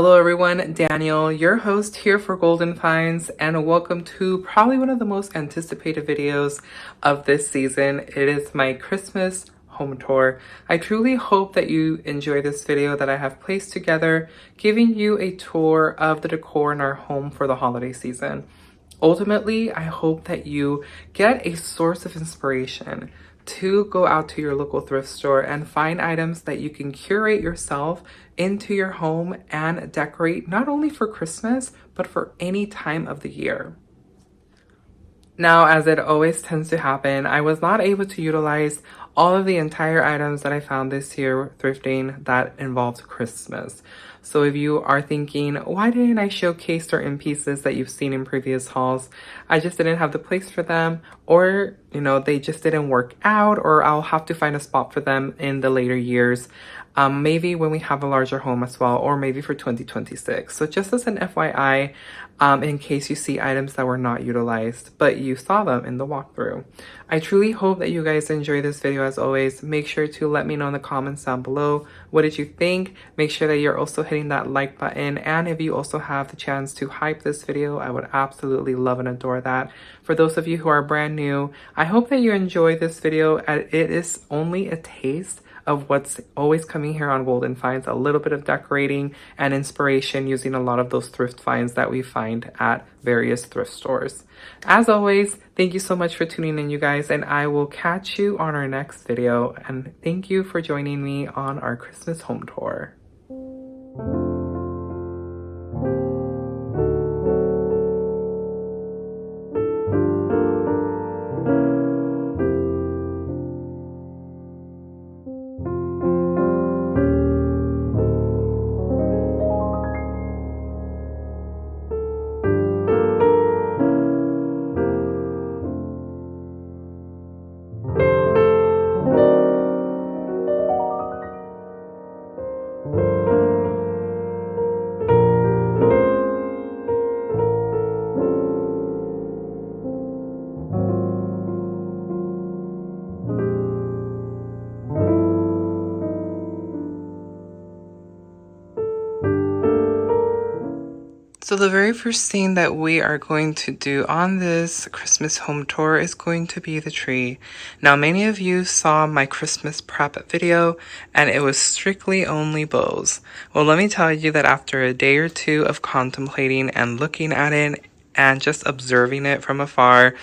Hello everyone, Daniel, your host here for Golden Finds, and welcome to probably one of the most anticipated videos of this season. It is my Christmas home tour. I truly hope that you enjoy this video that I have placed together, giving you a tour of the decor in our home for the holiday season. Ultimately, I hope that you get a source of inspiration to go out to your local thrift store and find items that you can curate yourself into your home and decorate not only for Christmas, but for any time of the year. Now, as it always tends to happen, I was not able to utilize all of the entire items that I found this year thrifting that involved Christmas. So if you are thinking, why didn't I showcase certain pieces that you've seen in previous hauls? I just didn't have the place for them, or, they just didn't work out, or I'll have to find a spot for them in the later years. Maybe when we have a larger home as well, or maybe for 2026. So just as an FYI, in case you see items that were not utilized, but you saw them in the walkthrough. I truly hope that you guys enjoy this video as always. Make sure to let me know in the comments down below. What did you think? Make sure that you're also hitting that like button. And if you also have the chance to hype this video, I would absolutely love and adore that. For those of you who are brand new, I hope that you enjoy this video. It is only a taste of what's always coming here on Golden Finds, a little bit of decorating and inspiration using a lot of those thrift finds that we find at various thrift stores. As always, thank you so much for tuning in, you guys, and I will catch you on our next video. And thank you for joining me on our Christmas home tour. So the very first thing that we are going to do on this Christmas home tour is going to be the tree. Now, many of you saw my Christmas prep video, and it was strictly only bows. Well, let me tell you that after a day or two of contemplating and looking at it and just observing it from afar,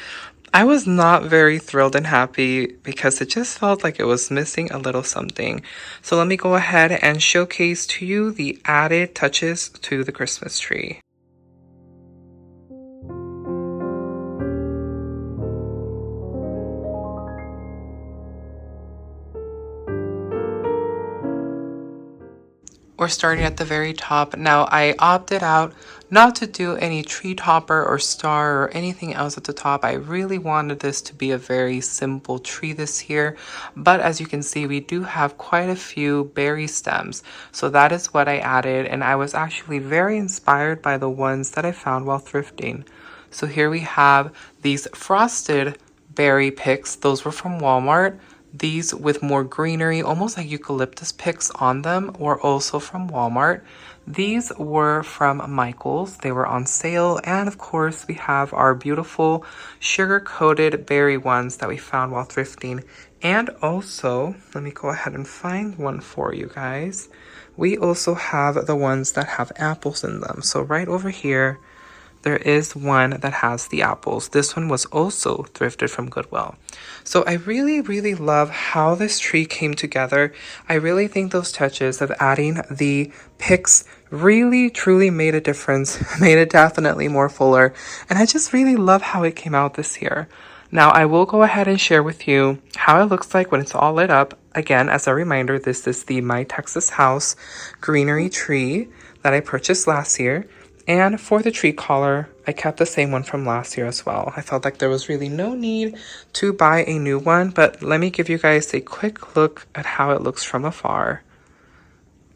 I was not very thrilled and happy because it just felt like it was missing a little something. So let me go ahead and showcase to you the added touches to the Christmas tree. We're starting at the very top. Now, I opted out not to do any tree topper or star or anything else at the top. I really wanted this to be a very simple tree this year. But as you can see, we do have quite a few berry stems. So that is what I added. And I was actually very inspired by the ones that I found while thrifting. So here we have these frosted berry picks. Those were from Walmart. These with more greenery, almost like eucalyptus picks on them, were also from Walmart. These were from Michael's. They were on sale. And of course, we have our beautiful sugar-coated berry ones that we found while thrifting. And also, let me go ahead and find one for you guys. We also have the ones that have apples in them. So right over here, there is one that has the apples. This one was also thrifted from Goodwill. So I really, really love how this tree came together. I really think those touches of adding the picks really, truly made a difference, made it definitely more fuller. And I just really love how it came out this year. Now, I will go ahead and share with you how it looks like when it's all lit up. Again, as a reminder, this is the My Texas House greenery tree that I purchased last year. And for the tree collar, I kept the same one from last year as well. I felt like there was really no need to buy a new one, but let me give you guys a quick look at how it looks from afar.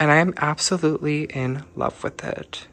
And I am absolutely in love with it.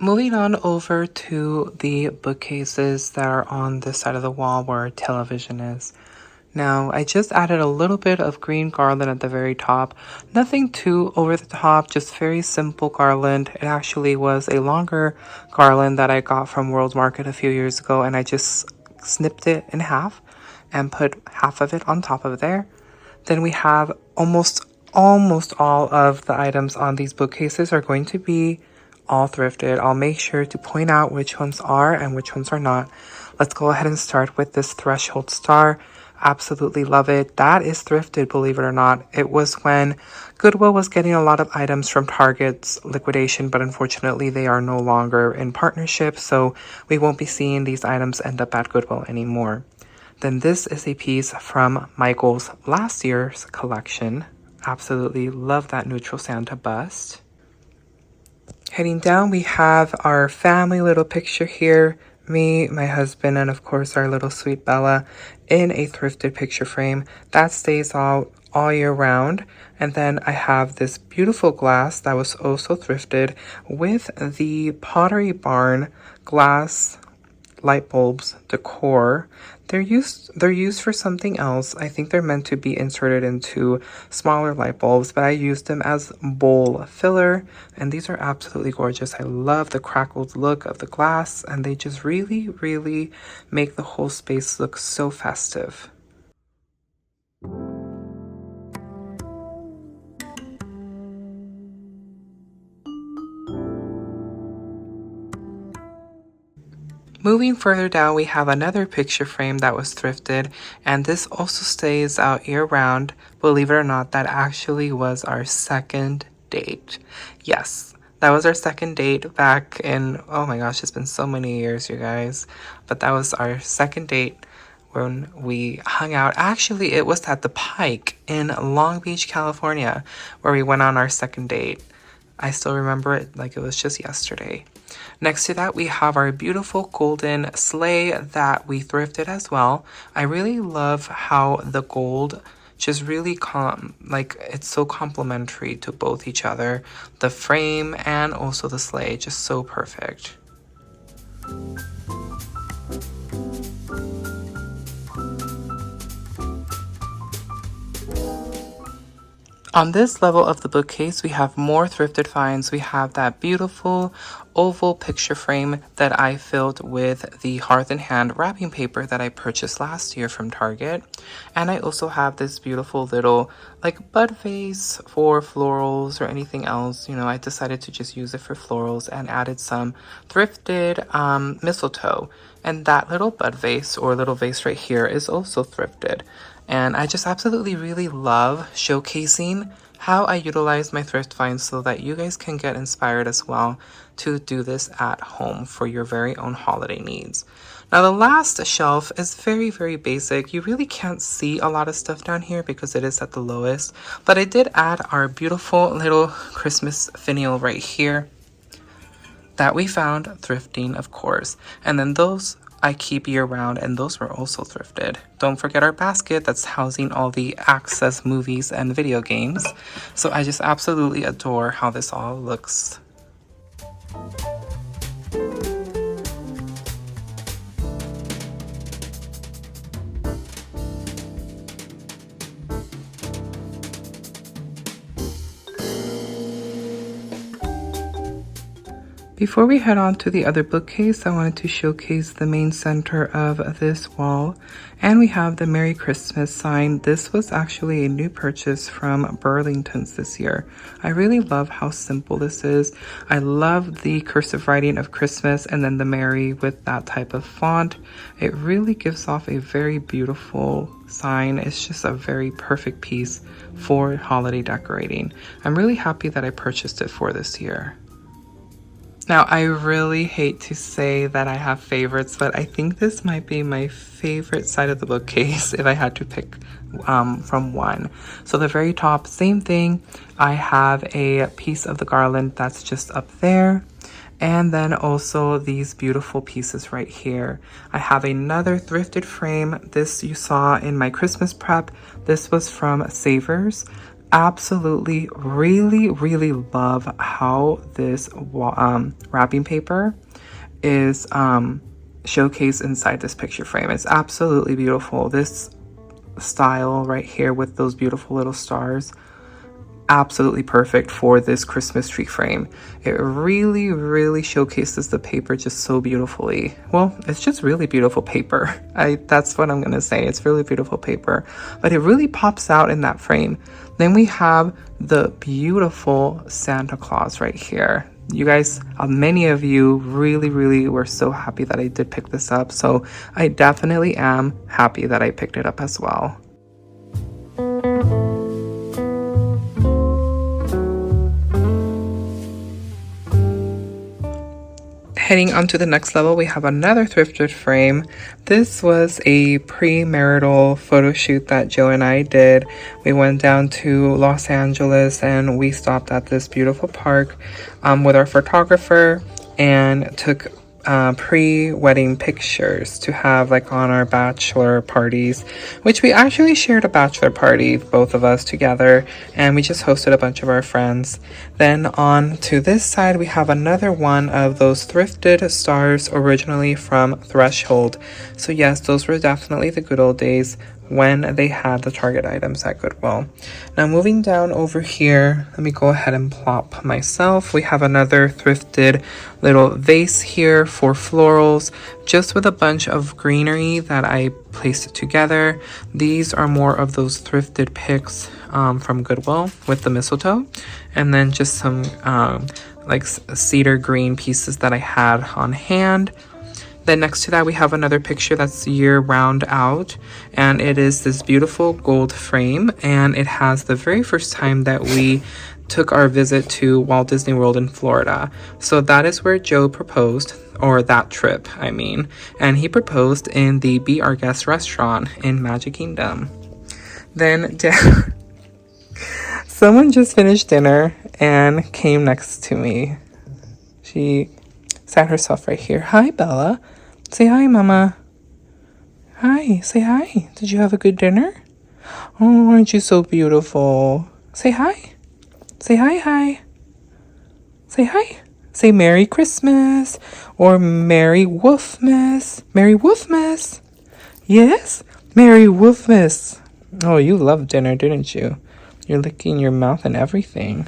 Moving on over to the bookcases that are on this side of the wall where our television is. Now, I just added a little bit of green garland at the very top. Nothing too over the top, just very simple garland. It actually was a longer garland that I got from World Market a few years ago, and I just snipped it in half and put half of it on top of there. Then we have almost all of the items on these bookcases are going to be all thrifted. I'll make sure to point out which ones are and which ones are not. Let's go ahead and start with this threshold star. Absolutely love it. That is thrifted, believe it or not. It was when Goodwill was getting a lot of items from Target's liquidation, but unfortunately they are no longer in partnership, so we won't be seeing these items end up at Goodwill anymore. Then this is a piece from Michael's last year's collection. Absolutely love that neutral Santa bust. Heading down, we have our family little picture here. Me, my husband, and of course our little sweet Bella in a thrifted picture frame. That stays all year round. And then I have this beautiful glass that was also thrifted with the Pottery Barn glass light bulbs decor. They're used for something else. I think they're meant to be inserted into smaller light bulbs, but I used them as bowl filler, and these are absolutely gorgeous. I love the crackled look of the glass, and they just really make the whole space look so festive. Moving further down, we have another picture frame that was thrifted, and this also stays out year-round. Believe it or not, that actually was our second date. Yes, that was our second date back in, oh my gosh, it's been so many years, you guys. But that was our second date when we hung out. Actually, it was at the Pike in Long Beach, California, where we went on our second date. I still remember it like it was just yesterday. Next to that, we have our beautiful golden sleigh that we thrifted as well. I really love how the gold just really it's so complementary to both each other. The frame and also the sleigh, just so perfect. On this level of the bookcase, we have more thrifted finds. We have that beautiful oval picture frame that I filled with the Hearth and Hand wrapping paper that I purchased last year from Target. And I also have this beautiful little bud vase for florals or anything else. You know, I decided to just use it for florals and added some thrifted mistletoe. And that little bud vase or little vase right here is also thrifted. And I just absolutely really love showcasing how I utilize my thrift finds so that you guys can get inspired as well to do this at home for your very own holiday needs. Now, the last shelf is very basic. You really can't see a lot of stuff down here because it is at the lowest. But I did add our beautiful little Christmas finial right here that we found thrifting, of course. And then those I keep year round, and those were also thrifted. Don't forget our basket that's housing all the Access movies and video games. So I just absolutely adore how this all looks. Before we head on to the other bookcase, I wanted to showcase the main center of this wall. And we have the Merry Christmas sign. This was actually a new purchase from Burlington's this year. I really love how simple this is. I love the cursive writing of Christmas and then the Merry with that type of font. It really gives off a very beautiful sign. It's just a very perfect piece for holiday decorating. I'm really happy that I purchased it for this year. Now, I really hate to say that I have favorites, but I think this might be my favorite side of the bookcase if I had to pick from one. So the very top, same thing. I have a piece of the garland that's just up there. And then also these beautiful pieces right here. I have another thrifted frame. This you saw in my Christmas prep. This was from Savers. absolutely really love how this wrapping paper is showcased inside this picture frame. It's absolutely beautiful. This style right here with those beautiful little stars, absolutely perfect for this Christmas tree frame. It really showcases the paper just so beautifully. Well, it's just really beautiful paper. That's what I'm gonna say. It's really beautiful paper, but it really pops out in that frame. Then we have the beautiful Santa Claus right here. You guys, many of you really were so happy that I did pick this up, so I definitely am happy that I picked it up as well. Heading on to the next level, we have another thrifted frame. This was a premarital photo shoot that Joe and I did. We went down to Los Angeles and we stopped at this beautiful park with our photographer and took pre-wedding pictures to have like on our bachelor parties, which we actually shared a bachelor party, both of us together, and we just hosted a bunch of our friends. Then on to this side, we have another one of those thrifted stars originally from Threshold. So yes, those were definitely the good old days when they had the Target items at Goodwill. Now moving down over here, let me go ahead and plop myself. We have another thrifted little vase here for florals, just with a bunch of greenery that I placed together. These are more of those thrifted picks from Goodwill with the mistletoe, and then just some like cedar green pieces that I had on hand. Then next to that, we have another picture that's year-round out, and it is this beautiful gold frame, and it has the very first time that we took our visit to Walt Disney World in Florida. So that is where Joe proposed, or that trip, I mean, and he proposed in the Be Our Guest restaurant in Magic Kingdom. Then someone just finished dinner and came next to me. She sat herself right here. Hi, Bella. Say hi, Mama. Hi. Say hi. Did you have a good dinner? Oh, aren't you so beautiful? Say hi. Say hi. Say hi. Say Merry Christmas or Merry Wolfmas. Merry Wolfmas. Yes? Merry Wolfmas. Oh, you loved dinner, didn't you? You're licking your mouth and everything.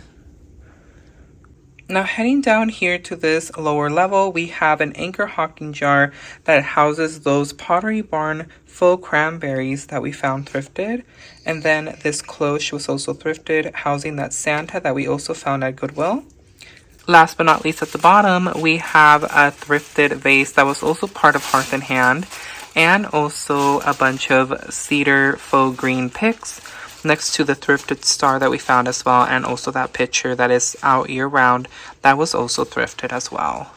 Now heading down here to this lower level, we have an Anchor Hawking jar that houses those Pottery Barn faux cranberries that we found thrifted. And then this cloche was also thrifted, housing that Santa that we also found at Goodwill. Last but not least, at the bottom, we have a thrifted vase that was also part of Hearth and Hand, and also a bunch of cedar faux green picks next to the thrifted star that we found as well, and also that picture that is out year-round that was also thrifted as well.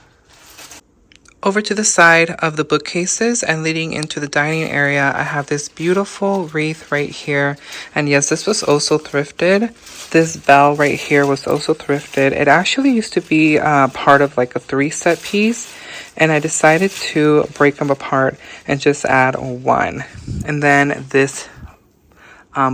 Over to the side of the bookcases and leading into the dining area, I have this beautiful wreath right here, and yes, this was also thrifted. This bell right here was also thrifted. It actually used to be part of like a 3-set piece, and I decided to break them apart and just add one. And then this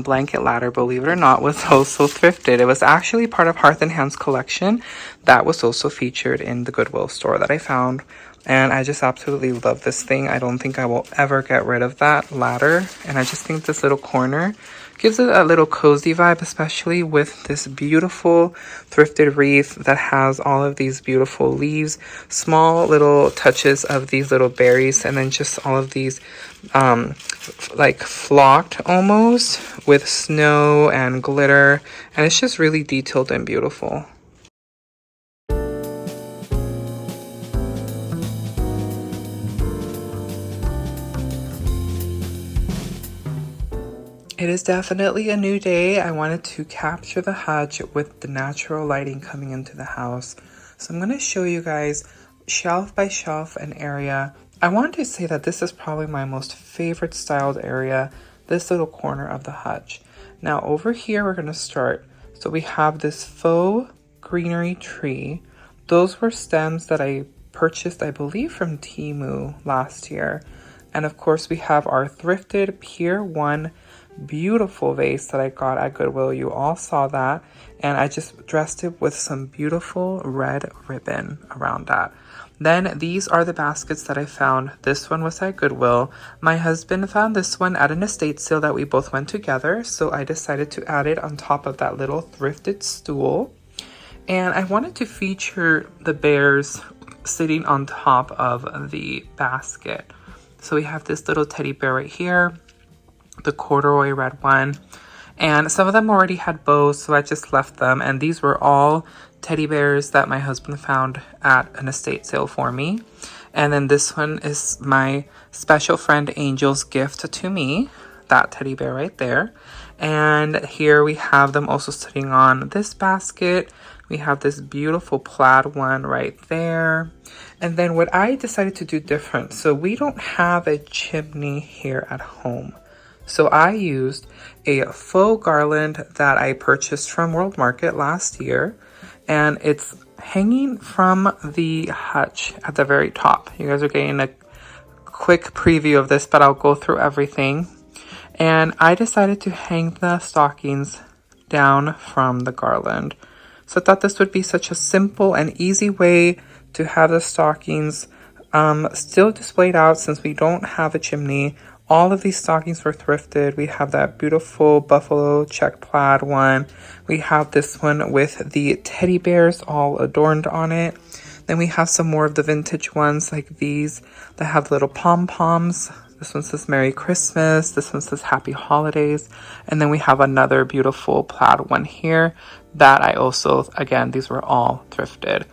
blanket ladder, believe it or not, was also thrifted. It was actually part of Hearth and Hand's collection that was also featured in the Goodwill store that I found, and I just absolutely love this thing. I don't think I will ever get rid of that ladder, and I just think this little corner gives it a little cozy vibe, especially with this beautiful thrifted wreath that has all of these beautiful leaves, small little touches of these little berries, and then just all of these like flocked almost with snow and glitter, and it's just really detailed and beautiful. It is definitely a new day. I wanted to capture the Hutch with the natural lighting coming into the house. So I'm going to show you guys shelf by shelf an area. I wanted to say that this is probably my most favorite styled area, this little corner of the Hutch. Now over here we're going to start. So we have this faux greenery tree. Those were stems that I purchased, I believe, from Temu last year. And of course we have our thrifted Pier 1 beautiful vase that I got at Goodwill. You all saw that. And I just dressed it with some beautiful red ribbon around that. Then these are the baskets that I found. This one was at Goodwill. My husband found this one at an estate sale that we both went together. So I decided to add it on top of that little thrifted stool. And I wanted to feature the bears sitting on top of the basket. So we have this little teddy bear right here, the corduroy red one. And some of them already had bows, so I just left them. And these were all teddy bears that my husband found at an estate sale for me. And then this one is my special friend Angel's gift to me, that teddy bear right there. And here we have them also sitting on this basket. We have this beautiful plaid one right there. And then what I decided to do different, so we don't have a chimney here at home. So I used a faux garland that I purchased from World Market last year, and it's hanging from the hutch at the very top. You guys are getting a quick preview of this, but I'll go through everything. And I decided to hang the stockings down from the garland. So I thought this would be such a simple and easy way to have the stockings still displayed out since we don't have a chimney. All of these stockings were thrifted. We have that beautiful buffalo check plaid one. We have this one with the teddy bears all adorned on it. Then we have some more of the vintage ones like these that have little pom-poms. This one says Merry Christmas. This one says Happy Holidays. And then we have another beautiful plaid one here that I also, again, these were all thrifted.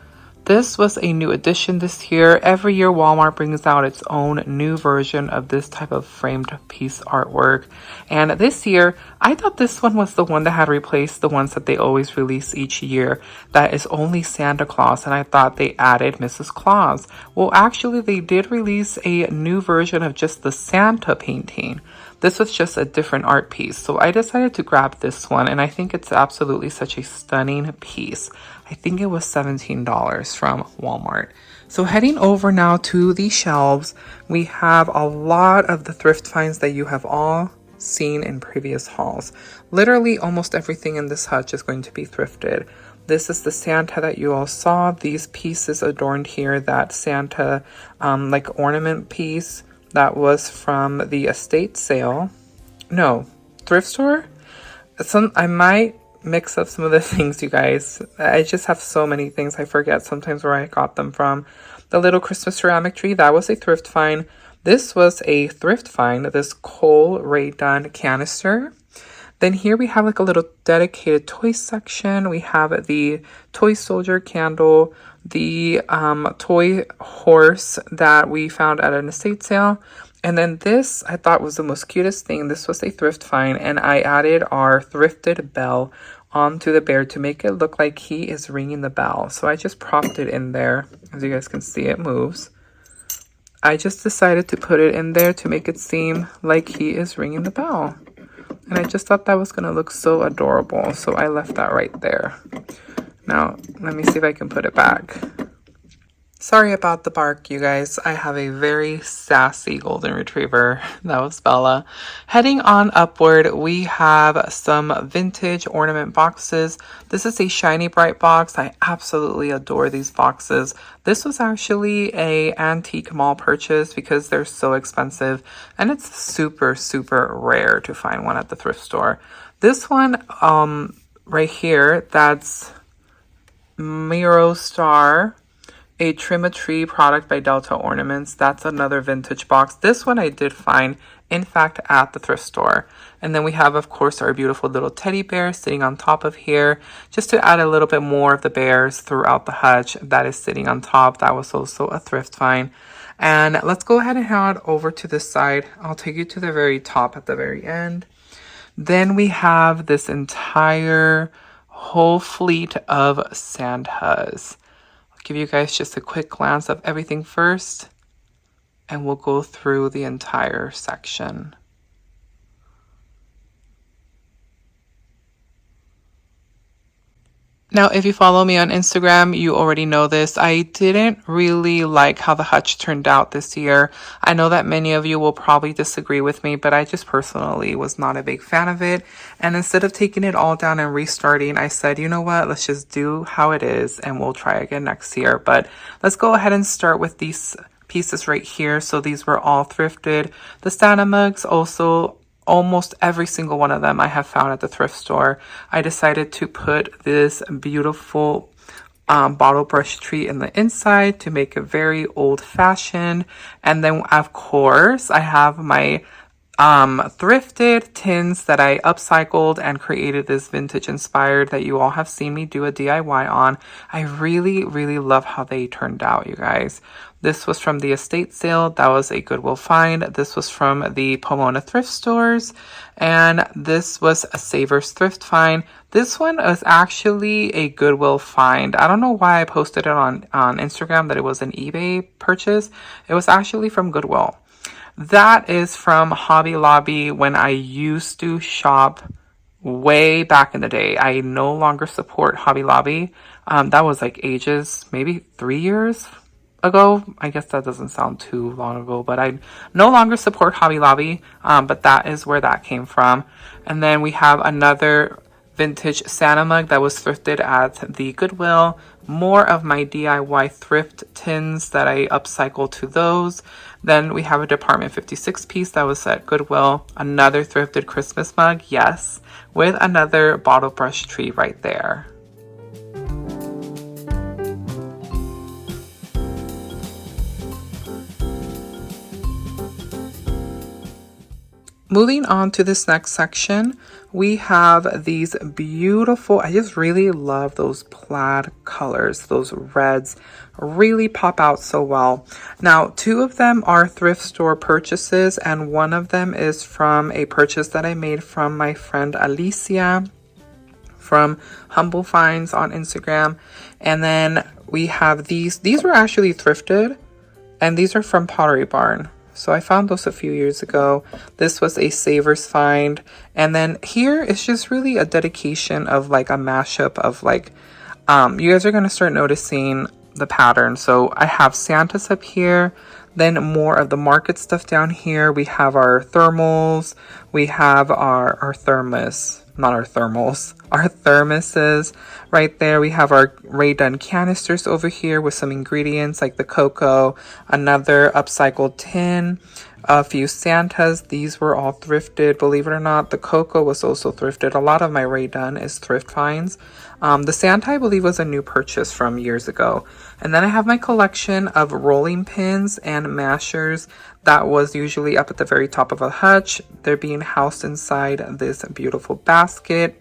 This was a new addition this year. Every year Walmart brings out its own new version of this type of framed piece artwork. And this year, I thought this one was the one that had replaced the ones that they always release each year. That is only Santa Claus, and I thought they added Mrs. Claus. Well, actually, they did release a new version of just the Santa painting. This was just a different art piece. So I decided to grab this one, and I think it's absolutely such a stunning piece. I think it was $17 from Walmart. So heading over now to the shelves, we have a lot of the thrift finds that you have all seen in previous hauls. Literally almost everything in this hutch is going to be thrifted. This is the Santa that you all saw. These pieces adorned here, that Santa like ornament piece that was from the estate sale. No, thrift store? I might mix up some of the things, you guys. I just have so many things. I forget sometimes where I got them from. The little Christmas ceramic tree, that was a thrift find. This was a thrift find, this Cole Ray Dunn canister. Then here we have like a little dedicated toy section. We have the toy soldier candle, the toy horse that we found at an estate sale. And then this I thought was the most cutest thing. This was a thrift find, and I added our thrifted bell onto the bear to make it look like he is ringing the bell. So I just propped it in there. As you guys can see, it moves. I just decided to put it in there to make it seem like he is ringing the bell. And I just thought that was going to look so adorable. So I left that right there. Now, let me see if I can put it back. Sorry about the bark, you guys. I have a very sassy golden retriever. That was Bella. Heading on upward, we have some vintage ornament boxes. This is a shiny bright box. I absolutely adore these boxes. This was actually a antique mall purchase because they're so expensive, and it's super, super rare to find one at the thrift store. This one right here, that's Miro Star, a Trim a Tree product by Delta Ornaments. That's another vintage box. This one I did find, in fact, at the thrift store. And then we have, of course, our beautiful little teddy bear sitting on top of here, just to add a little bit more of the bears throughout the hutch. That is sitting on top. That was also a thrift find. And let's go ahead and head over to this side. I'll take you to the very top at the very end. Then we have this entire whole fleet of Santas. Give you guys just a quick glance of everything first, and we'll go through the entire section. Now, if you follow me on Instagram, you already know this. I didn't really like how the Hutch turned out this year. I know that many of you will probably disagree with me, but I just personally was not a big fan of it. And instead of taking it all down and restarting, I said, you know what, let's just do how it is and we'll try again next year. But let's go ahead and start with these pieces right here. So these were all thrifted. The Santa mugs also, almost every single one of them I have found at the thrift store. I decided to put this beautiful bottle brush tree in the inside to make it very old fashioned. And then of course I have my thrifted tins that I upcycled and created this vintage inspired that you all have seen me do a DIY on. I really, really love how they turned out, you guys. This was from the estate sale. That was a Goodwill find. This was from the Pomona thrift stores. And this was a Savers thrift find. This one was actually a Goodwill find. I don't know why I posted it on Instagram that it was an eBay purchase. It was actually from Goodwill. That is from Hobby Lobby when I used to shop way back in the day. I no longer support Hobby Lobby. That was like ages, maybe 3 years ago. I guess that doesn't sound too long ago, but I no longer support Hobby Lobby. But that is where that came from. And then we have another vintage Santa mug that was thrifted at the Goodwill. More of my DIY thrift tins that I upcycled to those. Then we have a Department 56 piece that was at Goodwill. Another thrifted Christmas mug, yes, with another bottle brush tree right there. Moving on to this next section, we have these beautiful, I just really love those plaid colors. Those reds really pop out so well. Now, 2 of them are thrift store purchases, and one of them is from a purchase that I made from my friend Alicia from Humble Finds on Instagram. And then we have these were actually thrifted, and these are from Pottery Barn. So I found those a few years ago. This was a Savers find. And then here it's just really a dedication of like a mashup of like, you guys are going to start noticing the pattern. So I have Santa's up here, then more of the market stuff down here. We have our thermals. We have our thermos, not our thermals, our thermoses right there. We have our Ray Dunn canisters over here with some ingredients like the cocoa, another upcycled tin, a few Santas. These were all thrifted. Believe it or not, the cocoa was also thrifted. A lot of my Ray Dunn is thrift finds. The Santa, I believe, was a new purchase from years ago. And then I have my collection of rolling pins and mashers that was usually up at the very top of a hutch. They're being housed inside this beautiful basket.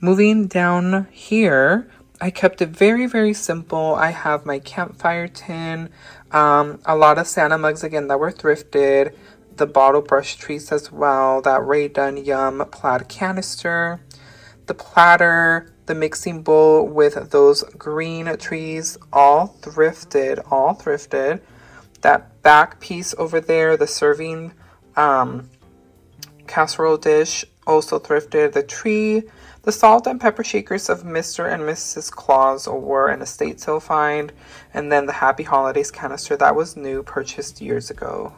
Moving down here, I kept it very, very simple. I have my campfire tin, a lot of Santa mugs again that were thrifted, the bottle brush trees as well, that Ray Dunn Yum plaid canister, the platter, the mixing bowl with those green trees, all thrifted, all thrifted. That back piece over there, the serving casserole dish, also thrifted. The tree, the salt and pepper shakers of Mr. and Mrs. Claus were an estate sale find. And then the Happy Holidays canister, that was new, purchased years ago.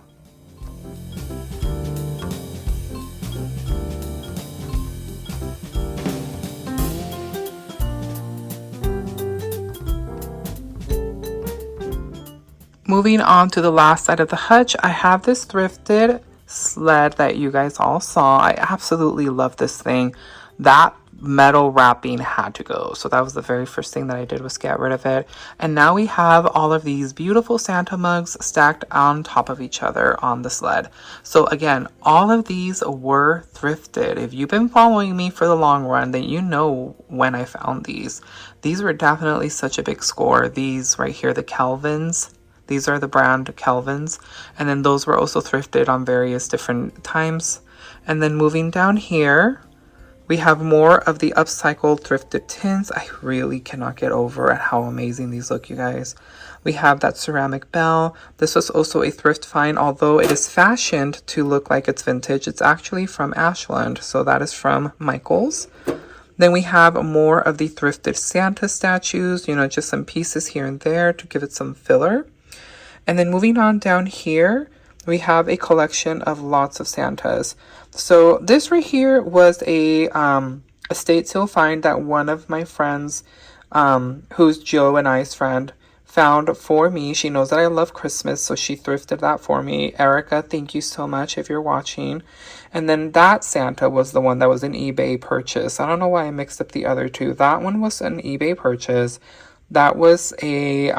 Moving on to the last side of the hutch, I have this thrifted sled that you guys all saw. I absolutely love this thing. That metal wrapping had to go. So that was the very first thing that I did, was get rid of it. And now we have all of these beautiful Santa mugs stacked on top of each other on the sled. So again, all of these were thrifted. If you've been following me for the long run, then you know when I found these. These were definitely such a big score. These right here, the Kelvins. These are the brand Kelvins. And then those were also thrifted on various different times. And then moving down here, we have more of the upcycled thrifted tins. I really cannot get over at how amazing these look, you guys. We have that ceramic bell. This was also a thrift find, although it is fashioned to look like it's vintage. It's actually from Ashland, so that is from Michael's. Then we have more of the thrifted Santa statues, you know, just some pieces here and there to give it some filler. And then moving on down here, we have a collection of lots of Santas. So this right here was a estate sale find that one of my friends, who's Joe and I's friend, found for me. She knows that I love Christmas, so she thrifted that for me. Erica, thank you so much if you're watching. And then that Santa was the one that was an eBay purchase. I don't know why I mixed up the other two. That one was an eBay purchase. That was a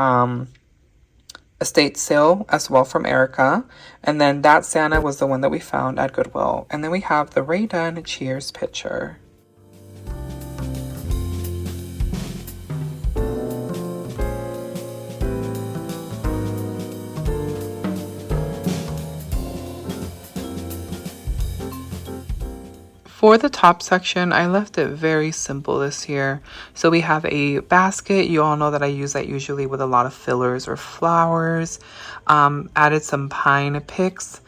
estate sale as well from Erica. And then that Santa was the one that we found at Goodwill. And then we have the Ray Dunn Cheers picture. For the top section, I left it very simple this year. So we have a basket. You all know that I use that usually with a lot of fillers or flowers. Added some pine picks.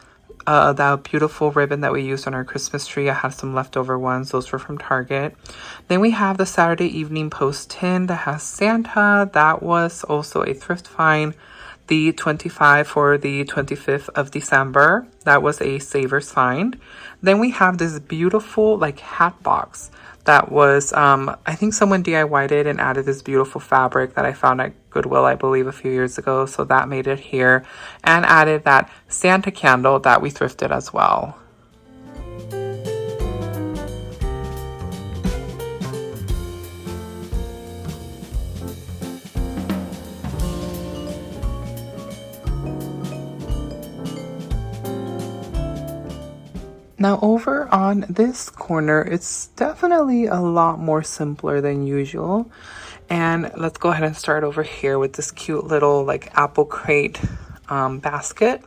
That beautiful ribbon that we used on our Christmas tree. I have some leftover ones. Those were from Target. Then we have the Saturday Evening Post tin that has Santa. That was also a thrift find. The 25 for the 25th of December. That was a Savers find. Then we have this beautiful like hat box that was, I think someone DIY'd it and added this beautiful fabric that I found at Goodwill, I believe, a few years ago. So that made it here, and added that Santa candle that we thrifted as well. Now over on this corner, it's definitely a lot more simpler than usual. And let's go ahead and start over here with this cute little like apple crate basket.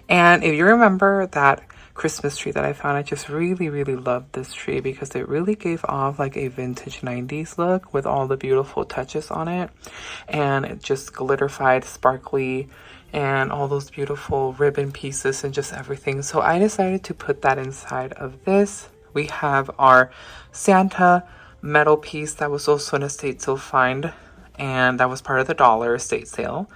And if you remember that Christmas tree that I found, I just really loved this tree because it really gave off like a vintage 90s look with all the beautiful touches on it. And it just glitterified, sparkly, and all those beautiful ribbon pieces and just everything. So I decided to put that inside of this. We have our Santa metal piece that was also an estate sale find, and that was part of the dollar estate sale.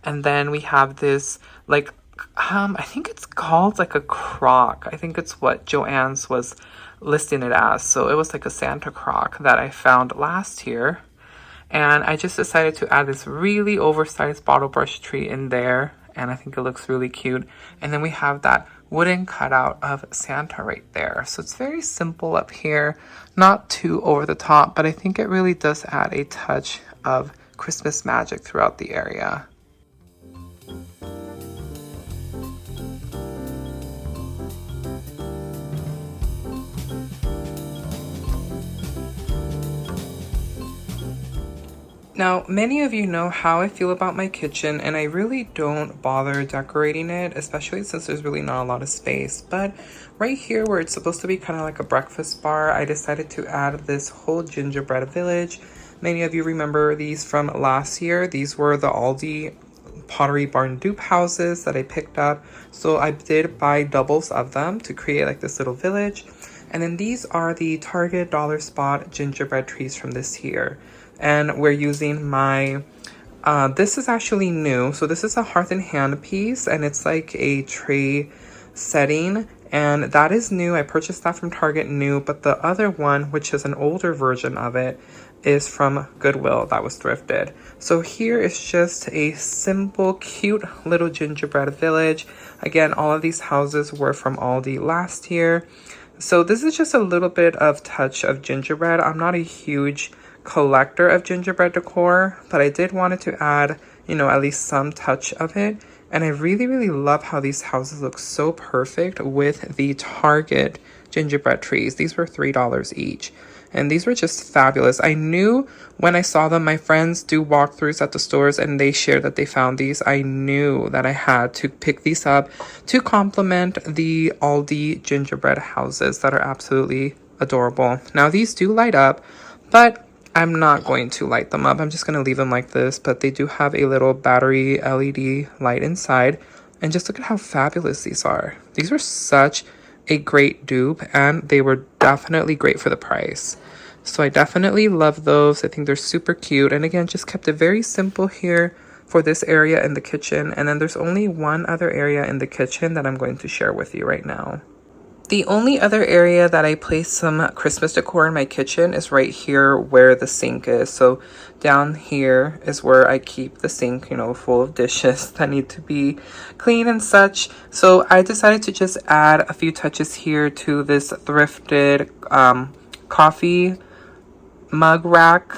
And then we have this like I think it's called like a crock. I think it's what Joann's was listing it as. So it was like a Santa crock that I found last year. And I just decided to add this really oversized bottle brush tree in there. And I think it looks really cute. And then we have that wooden cutout of Santa right there. So it's very simple up here. Not too over the top, but I think it really does add a touch of Christmas magic throughout the area. Now, many of you know how I feel about my kitchen, and I really don't bother decorating it, especially since there's really not a lot of space. But right here where it's supposed to be kind of like a breakfast bar, I decided to add this whole gingerbread village. Many of you remember these from last year. These were the Aldi Pottery Barn dupe houses that I picked up. So I did buy doubles of them to create like this little village. And then these are the Target Dollar Spot gingerbread trees from this year. And we're using my, this is actually new. So this is a Hearth and Hand piece, and it's like a tray setting. And that is new. I purchased that from Target new. But the other one, which is an older version of it, is from Goodwill that was thrifted. So here is just a simple, cute little gingerbread village. Again, all of these houses were from Aldi last year. So this is just a little bit of touch of gingerbread. I'm not a huge collector of gingerbread decor, but I did wanted to add, you know, at least some touch of it. And I really love how these houses look so perfect with the Target gingerbread trees. These were $3 each, and these were just fabulous. I knew when I saw them, my friends do walkthroughs at the stores and they shared that they found these. I knew that I had to pick these up to complement the Aldi gingerbread houses that are absolutely adorable. Now these do light up, but I'm not going to light them up. I'm just going to leave them like this, but they do have a little battery LED light inside. And just look at how fabulous these are. These were such a great dupe, and they were definitely great for the price. So I definitely love those. I think they're super cute. And again, just kept it very simple here for this area in the kitchen. And then there's only one other area in the kitchen that I'm going to share with you right now. The only other area that I placed some Christmas decor in my kitchen is right here where the sink is. So down here is where I keep the sink, you know, full of dishes that need to be clean and such. So I decided to just add a few touches here to this thrifted coffee mug rack.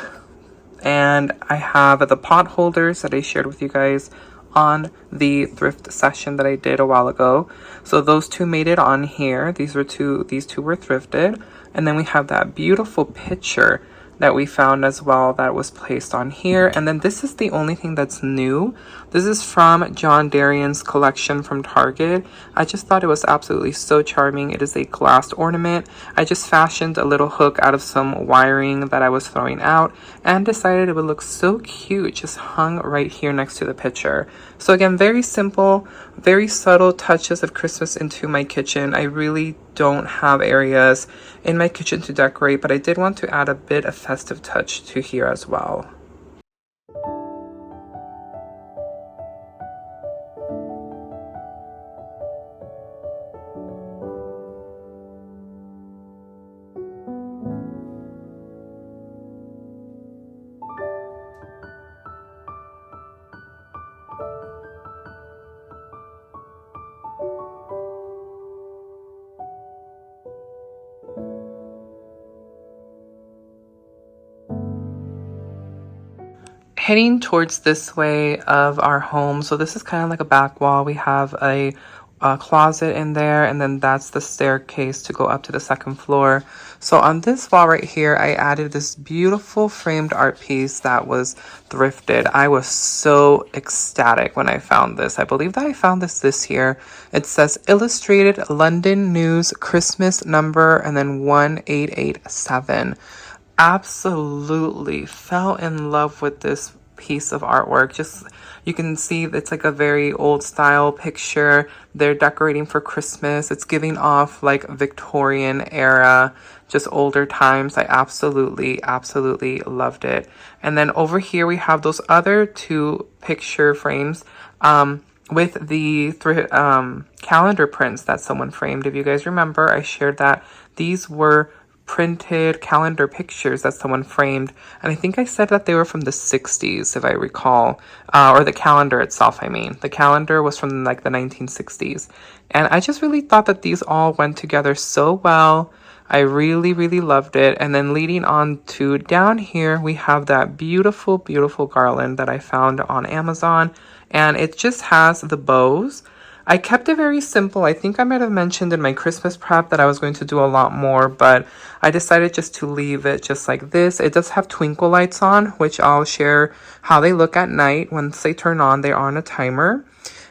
And I have the pot holders that I shared with you guys on the thrift session that I did a while ago. So those two made it on here. These two were thrifted. And then we have that beautiful picture that we found as well that was placed on here. And then this is the only thing that's new. This is from John Darien's collection from Target. I just thought it was absolutely so charming. It is a glass ornament. I just fashioned a little hook out of some wiring that I was throwing out and decided it would look so cute just hung right here next to the picture. So again, very simple, very subtle touches of Christmas into my kitchen. I really don't have areas in my kitchen to decorate, but I did want to add a bit of festive touch to here as well. Heading towards this way of our home, so this is kind of like a back wall. We have a closet in there, and then that's the staircase to go up to the second floor. So on this wall right here, I added this beautiful framed art piece that was thrifted. I was so ecstatic when I found this. I believe that I found this year. It says Illustrated London News Christmas number and then 1887. Absolutely fell in love with this piece of artwork. Just, you can see it's like a very old style picture. They're decorating for Christmas. It's giving off like Victorian era, just older times. I absolutely loved it. And then over here we have those other two picture frames with the calendar prints that someone framed. If you guys remember, I shared that these were printed calendar pictures that someone framed, and I think I said that they were from the 60s, if I recall, or the calendar itself. I mean, the calendar was from like the 1960s, and I just really thought that these all went together so well. I really loved it. And then leading on to down here, we have that beautiful garland that I found on Amazon, and it just has the bows. I kept it very simple. I think I might have mentioned in my Christmas prep that I was going to do a lot more, but I decided just to leave it just like this. It does have twinkle lights on, which I'll share how they look at night. Once they turn on, they're on a timer.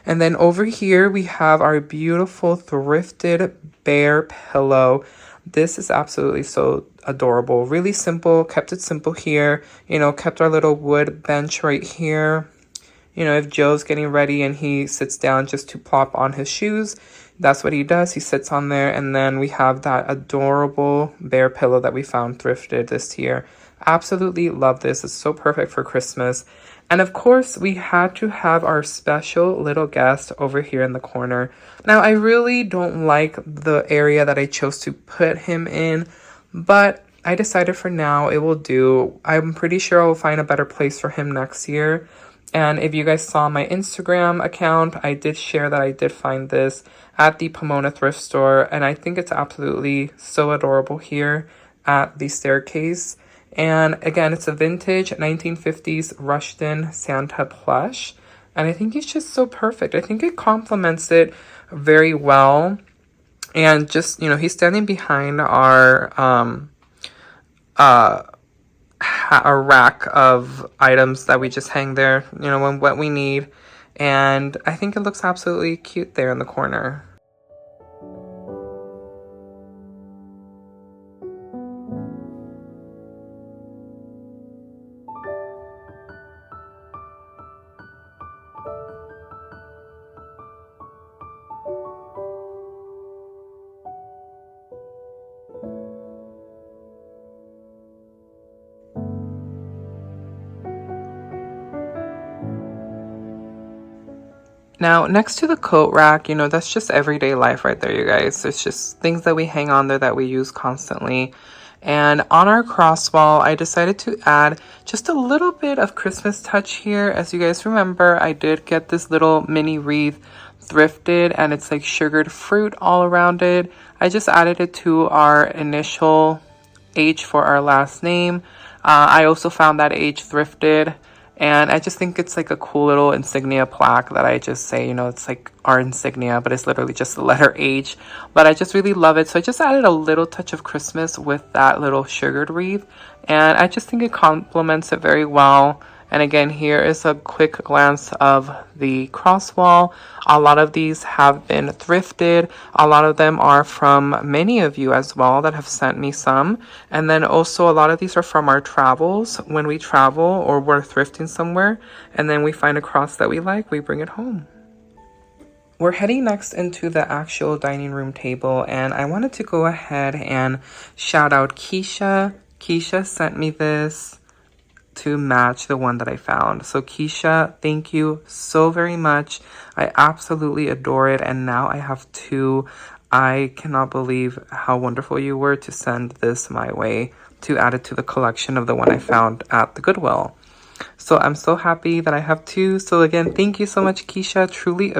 And then over here, we have our beautiful thrifted bear pillow. This is absolutely so adorable. Really simple. Kept it simple here. You know, kept our little wood bench right here. You know, if Joe's getting ready and he sits down just to plop on his shoes, that's what he does. He sits on there. And then we have that adorable bear pillow that we found thrifted this year. Absolutely love this. It's so perfect for Christmas. And of course, we had to have our special little guest over here in the corner. Now, I really don't like the area that I chose to put him in, but I decided for now it will do. I'm pretty sure I will find a better place for him next year. And if you guys saw my Instagram account, I did share that I did find this at the Pomona thrift store. And I think it's absolutely so adorable here at the staircase. And again, it's a vintage 1950s Rushton Santa plush. And I think it's just so perfect. I think it complements it very well. And just, you know, he's standing behind our a rack of items that we just hang there, you know, when what we need. And I think it looks absolutely cute there in the corner. Now, next to the coat rack, you know, that's just everyday life right there, you guys. It's just things that we hang on there that we use constantly. And on our cross wall, I decided to add just a little bit of Christmas touch here. As you guys remember, I did get this little mini wreath thrifted, and it's like sugared fruit all around it. I just added it to our initial H for our last name. I also found that H thrifted, and I just think it's like a cool little insignia plaque that I just say, you know, it's like our insignia, but it's literally just the letter H. But I just really love it. So I just added a little touch of Christmas with that little sugared wreath. And I just think it complements it very well. And again, here is a quick glance of the cross wall. A lot of these have been thrifted. A lot of them are from many of you as well that have sent me some. And then also a lot of these are from our travels. When we travel or we're thrifting somewhere and then we find a cross that we like, we bring it home. We're heading next into the actual dining room table, and I wanted to go ahead and shout out Keisha. Keisha sent me this to match the one that I found. So Keisha, thank you so very much. I absolutely adore it, and now I have two. I cannot believe how wonderful you were to send this my way to add it to the collection of the one I found at the Goodwill. So I'm so happy that I have two. So again, thank you so much, Keisha. Truly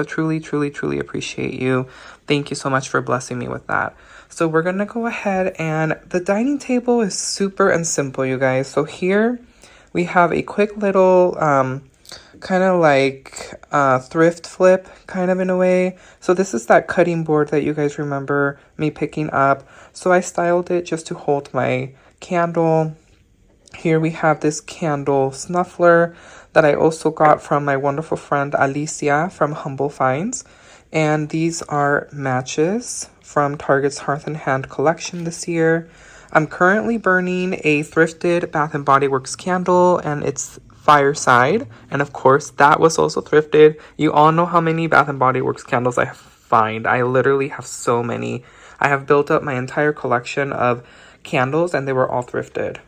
appreciate you. Thank you so much for blessing me with that. So we're gonna go ahead, and the dining table is super and simple, you guys. So here we have a quick little kind of like thrift flip, kind of in a way. So this is that cutting board that you guys remember me picking up. So I styled it just to hold my candle. Here we have this candle snuffler that I also got from my wonderful friend Alicia from Humble Finds. And these are matches from Target's Hearth and Hand collection this year. I'm currently burning a thrifted Bath & Body Works candle, and it's Fireside. And of course, that was also thrifted. You all know how many Bath & Body Works candles I find. I literally have so many. I have built up my entire collection of candles, and they were all thrifted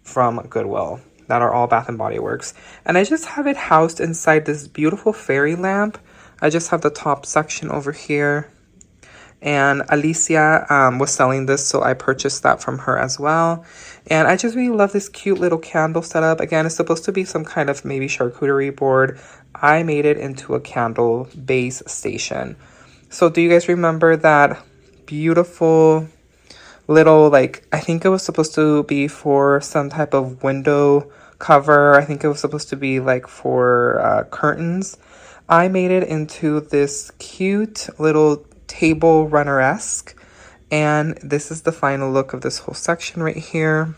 from Goodwill that are all Bath & Body Works. And I just have it housed inside this beautiful fairy lamp. I just have the top section over here. And Alicia was selling this, so I purchased that from her as well. And I just really love this cute little candle setup. Again, it's supposed to be some kind of maybe charcuterie board. I made it into a candle base station. So do you guys remember that beautiful little, like, I think it was supposed to be for some type of window cover. I think it was supposed to be like for curtains. I made it into this cute little table runner-esque, and this is the final look of this whole section right here.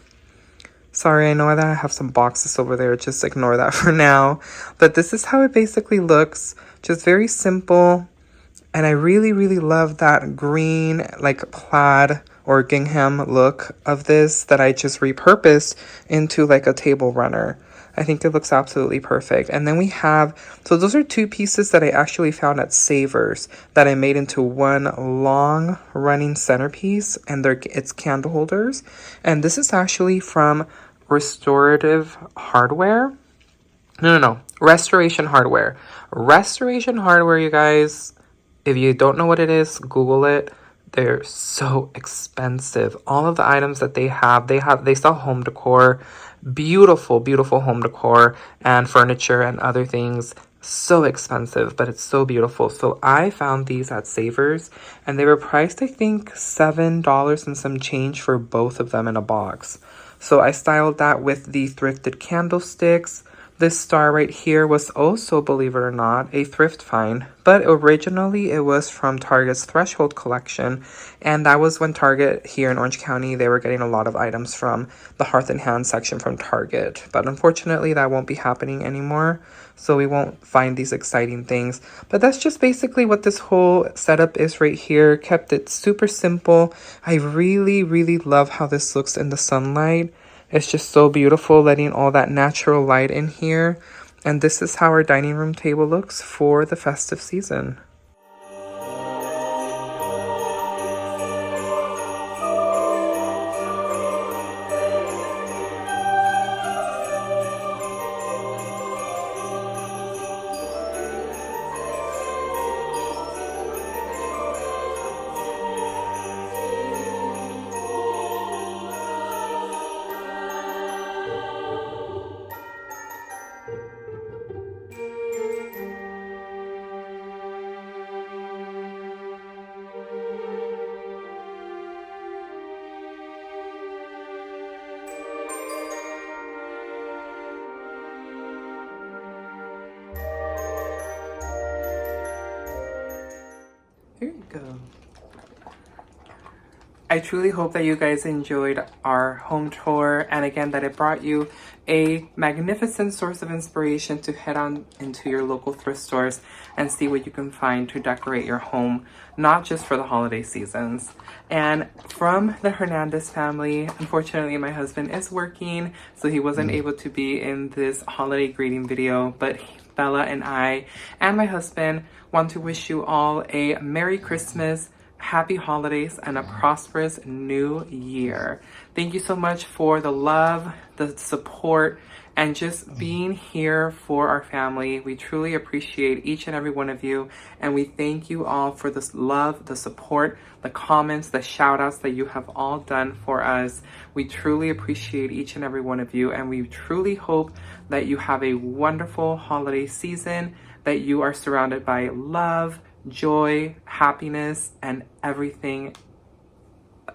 Sorry, I know that I have some boxes over there, just ignore that for now. But this is how it basically looks, just very simple. And I really love that green, like plaid or gingham look of this that I just repurposed into like a table runner. I think it looks absolutely perfect. And then we have, so those are two pieces that I actually found at Savers that I made into one long running centerpiece, and it's candle holders. And this is actually from Restorative Hardware. No, Restoration Hardware. Restoration Hardware, you guys, if you don't know what it is, Google it. They're so expensive. All of the items that they sell home decor, beautiful home decor and furniture and other things. So expensive, but it's so beautiful. So I found these at Savers, and they were priced, I think, $7 and some change for both of them in a box. So I styled that with the thrifted candlesticks. This star right here was also, believe it or not, a thrift find, but originally it was from Target's Threshold collection, and that was when Target here in Orange County, they were getting a lot of items from the Hearth and Hand section from Target, but unfortunately that won't be happening anymore, so we won't find these exciting things. But that's just basically what this whole setup is right here. Kept it super simple. I really love how this looks in the sunlight. It's just so beautiful, letting all that natural light in here. And this is how our dining room table looks for the festive season. Here you go. I truly hope that you guys enjoyed our home tour, and again that it brought you a magnificent source of inspiration to head on into your local thrift stores and see what you can find to decorate your home, not just for the holiday seasons. And from the Hernandez family, unfortunately my husband is working, so he wasn't able to be in this holiday greeting video, but Bella and I and my husband want to wish you all a Merry Christmas, Happy holidays, and a prosperous new year. Thank you so much for the love, the support, and just being here for our family. We truly appreciate each and every one of you, and we thank you all for this love, the support, the comments, the shout outs that you have all done for us. We truly appreciate each and every one of you, and we truly hope that you have a wonderful holiday season, that you are surrounded by love, joy, happiness, and everything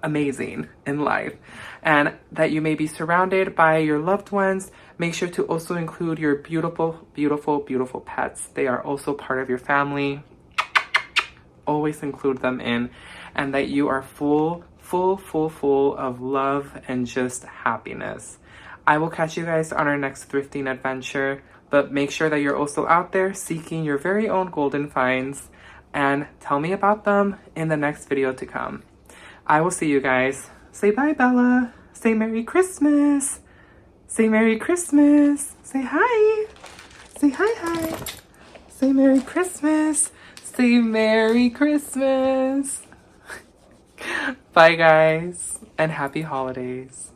amazing in life, and that you may be surrounded by your loved ones. Make sure to also include your beautiful, beautiful, beautiful pets. They are also part of your family. Always include them in, and that you are full of love and just happiness. I will catch you guys on our next thrifting adventure, but make sure that you're also out there seeking your very own golden finds, and tell me about them in the next video to come. I will see you guys. Say bye, Bella. Say Merry Christmas. Say Merry Christmas. Say hi. Say hi. Say Merry Christmas. Say Merry Christmas. Bye, guys, and happy holidays.